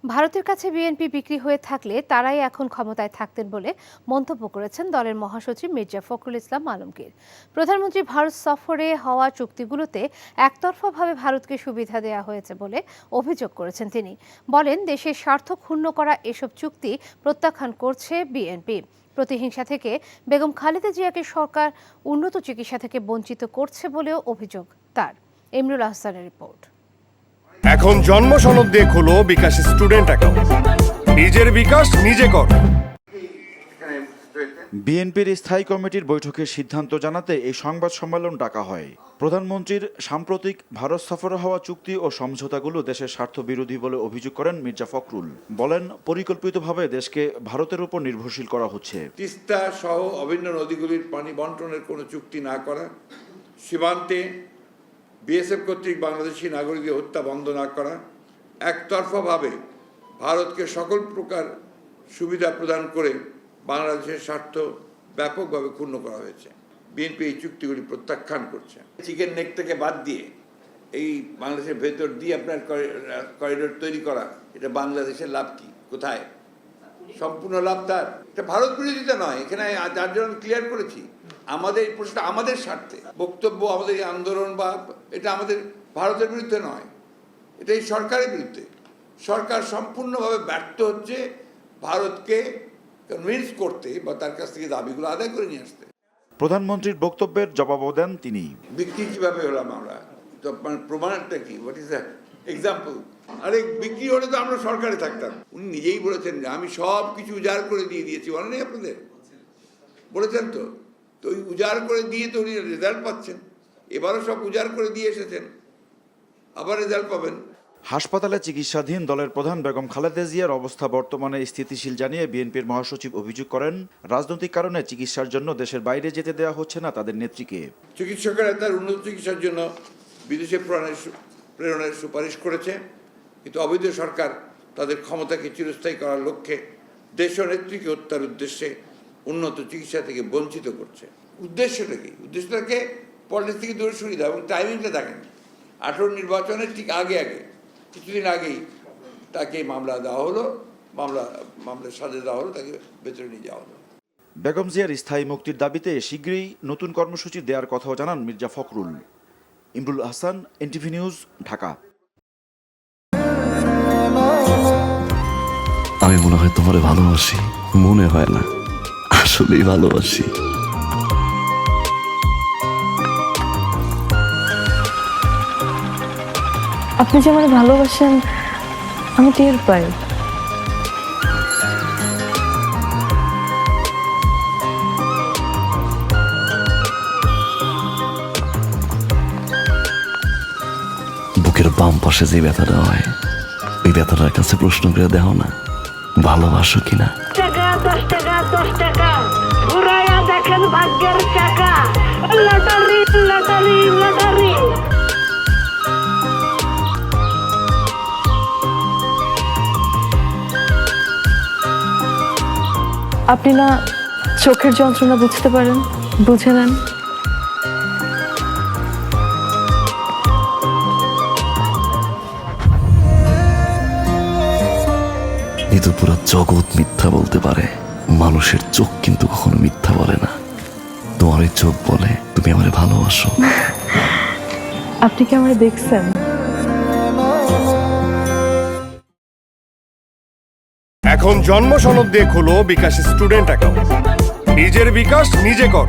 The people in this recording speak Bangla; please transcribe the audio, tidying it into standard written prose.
ভারতের কাছে বিএনপি বিক্রি হয়ে থাকলে তারাই এখন ক্ষমতায় থাকতেন বলে মন্তব্য করেছেন দলের মহাসচিব মির্জা ফখরুল ইসলাম আলমগীর। প্রধানমন্ত্রী ভারত সফরে হওয়া চুক্তিগুলোতে একতরফাভাবে ভারতকে সুবিধা দেওয়া হয়েছে বলে অভিযোগ করেছেন তিনি। বলেন, দেশের স্বার্থ ক্ষুণ্ণ করা এসব চুক্তি প্রত্যাখ্যান করছে বিএনপি। প্রতিহিংসা থেকে বেগম খালেদা জিয়াকে সরকার উন্নত চিকিৎসা থেকে বঞ্চিত করছে বলেও অভিযোগ তার। ইমরুল আহসানের রিপোর্ট। এখন জন্ম সনদ দিয়ে খোলো বিকাশ স্টুডেন্ট অ্যাকাউন্ট। নিজের বিকাশ নিজে কর। বিএনপির স্থায়ী কমিটির বৈঠকের সিদ্ধান্ত জানাতে এই সংবাদ সম্মেলন ডাকা হয়। প্রধানমন্ত্রীর সাম্প্রতিক ভারত সফরে হওয়া চুক্তি ও সমঝোতাগুলো দেশের স্বার্থ বিরোধী বলে অভিযোগ করেন মির্জা ফখরুল। বলেন, পরিকল্পিতভাবে দেশকে ভারতের উপর নির্ভরশীল করা হচ্ছে। তিস্তা সহ অভিন্ন নদীগুলির পানি বন্টনের কোনো চুক্তি না করা, সীমান্তে বিএসএফ কর্তৃক বাংলাদেশি নাগরিকদের হত্যা বন্ধ না করা, একতরফাভাবে ভারতকে সকল প্রকার সুবিধা প্রদান করে বাংলাদেশের স্বার্থ ব্যাপকভাবে ক্ষুণ্ণ করা হয়েছে। বিএনপি এই চুক্তিগুলি প্রত্যাখ্যান করছে। চিকেন নেক থেকে বাদ দিয়ে এই বাংলাদেশের ভেতর দিয়ে আপনার করিডোর তৈরি করা, এটা বাংলাদেশের লাভ কি? কোথায়? সম্পূর্ণ লাভ তার। এটা ভারত বিরোধিতা নয়, এখানে যার জন্য ক্লিয়ার করেছি আমাদের এই প্রশ্নটা আমাদের স্বার্থে। বক্তব্য আমাদের এই আন্দোলন বা এটা আমাদের ভারতের বিরুদ্ধে নয়, এটা এই সরকারের বিরুদ্ধে। সরকার সম্পূর্ণভাবে ব্যর্থ হচ্ছে ভারতকে কনভিন্স করতে বা তার কাছ থেকে দাবিগুলো আদায় করে নিয়ে আসতে। প্রধানমন্ত্রীর বক্তব্যের জবাবও দেন তিনি। বিক্রি কিভাবে হলাম আমরা? তো প্রমাণটা কি? What is the example? আরে বিক্রি হলে তো আমরা সরকারে থাকতাম। উনি নিজেই বলেছেন যে আমি সব কিছু উজাড় করে দিয়ে দিয়েছি, বলেন নাই আপনাদের? বলেছেন তো। তো ওই উজাড় করে দিয়ে তো উনি রেজাল্ট পাচ্ছেন। এবারও সব উজাড় করে দিয়ে এসেছেন, আবার রেজাল্ট পাবেন। হাসপাতালে চিকিৎসাধীন দলের প্রধান বেগম খালেদা জিয়ার অবস্থা বর্তমানে স্থিতিশীল জানিয়ে বিএনপির মহাসচিব অভিযোগ করেন, রাজনৈতিক কারণে চিকিৎসার জন্য দেশের বাইরে যেতে দেওয়া হচ্ছে না তাদের নেত্রীকে। চিকিৎসকেরা তার উন্নত চিকিৎসার জন্য বিদেশে প্রেরণের সুপারিশ করেছে, কিন্তু অবৈধ সরকার তাদের ক্ষমতাকে চিরস্থায়ী করার লক্ষ্যে দেশ ও নেত্রীকে হত্যার উদ্দেশ্যে উন্নত চিকিৎসা থেকে বঞ্চিত করছে। উদ্দেশ্যটা কি? উদ্দেশ্যটাকে পলিটিক্স থেকে দূরে সরিয়ে দেওয়া। এবং টাইমিংটা দেখেন, 18 নির্বাচনের ঠিক আগে কিছুদিন আগেই তাকে মামলা দেওয়া হলো, মামলার সাজা দেওয়া হলো, তাকে ভেতরে নিয়ে যাওয়া হলো। বেগম জিয়ার স্থায়ী মুক্তির দাবিতে শীঘ্রই নতুন কর্মসূচি দেওয়ার কথাও জানান মির্জা ফখরুল। ইমরুল আহসান, এনটিভি নিউজ, ঢাকা। আমি মনে হয় তোমারে ভালোবাসি, মনে হয় না, আসলেই ভালোবাসি। আপনি যে আমাকে ভালোবাসেন আমি টের পাই। বুকের বাম পাশে যে ব্যথাটা হয়, ওই ব্যথাটার কাছে প্রশ্ন করে দেখো না, ভালোবাসো কিনা। 10 টাকা 10 টাকা ঘুরাইয়া দেখেন ভাগ্যের চাকা। Lottery lottery lottery. আপনি না চোখের যন্ত্রণা বুঝতে পারেন, বুঝে নেন। কিন্তু পুরো জগৎ মিথ্যা বলতে পারে, মানুষের চোখ কিন্তু কখনো মিথ্যা বলে না। তোমার ওই চোখ বলে তুমি আমারে ভালোবাসো। আপনি কি আমারে দেখছেন? এখন জন্ম সনদ দিয়ে খোলো বিকাশ স্টুডেন্ট অ্যাকাউন্ট। নিজের বিকাশ নিজে কর।